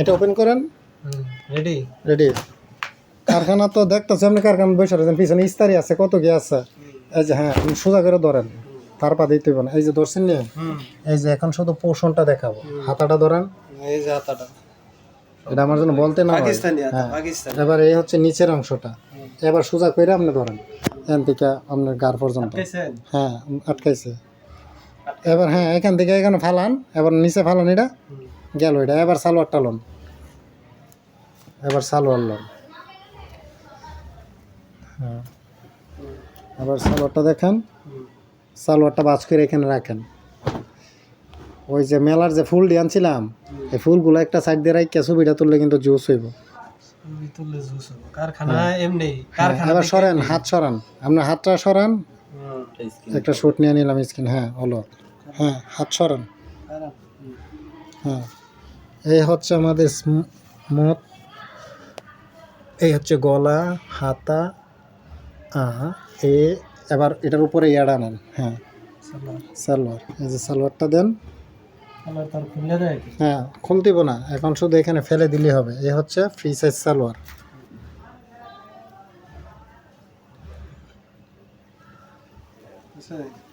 এটা ওপেন করেন। Ready ready. কারখানা তো দেখতেছি আপনি, কারখানা বসে রয়েছেন, পিছনে ইস্তারি আছে, কত কি আছে। এই যে হ্যাঁ, আপনি সোজা করে ধরেন, তার পা দিতে হবে না। এই যে ধরছেন নিয়ে, এই যে এখন শুধু পোষণটা দেখাবো। হাতাটা ধরেন, এই যে হাতাটা, এটা আমার জন্য বলতে না হয়। পাকিস্তানি হাতা, হ্যাঁ, পাকিস্তানি। এবার এই হচ্ছে নিচের অংশটা, এবার সোজা করে আপনি ধরেন এখান থেকে আপনার গার পর্যন্ত। আটকাইছেন? হ্যাঁ, আটকাইছে। এবার হ্যাঁ, এখান থেকে এখানে ফালান, এবার নিচে ফালান, এটা গেল এটা। এবার সালোয়ারটা লন, এবার সালোয়ার লন। হ্যাঁ, এবার সালোয়ারটা দেখেন, সালোয়ারটা বাজ করে এখানে রাখেন। ওই যে মেলার যে ফুল দিয়ে আনছিলাম, এই ফুলগুলো একটা সাইড দিয়ে রাখিয়া ছবিটা তুললে কিন্তু জুস হইব। ছবি তুললে জুস হবে। কারখানা এমনি, হ্যাঁ, কারখানা এবার থেকে সরান, এমনি। হাত সরান, আপনার হাতটা সরান। একটা শুট নিয়ে নিলাম স্কিন। হ্যাঁ হলো। হ্যাঁ, হাত সরান। খারাপ। হ্যাঁ, এই হচ্ছে আমাদের স্মুথ। এই হচ্ছে গলা, হাতা, এ। এবার এটার উপরে ইয়াটা নেন। হ্যাঁ, সালোয়ার, সালোয়ার। এই যে সালোয়ারটা দেন। সালোয়ার তার খুলে দেয় কি? হ্যাঁ, খুলতেইব না, এখন শুধু এখানে ফেলে দিলেই হবে। এই হচ্ছে ফ্রি সাইজ সালোয়ার। বুঝছেন?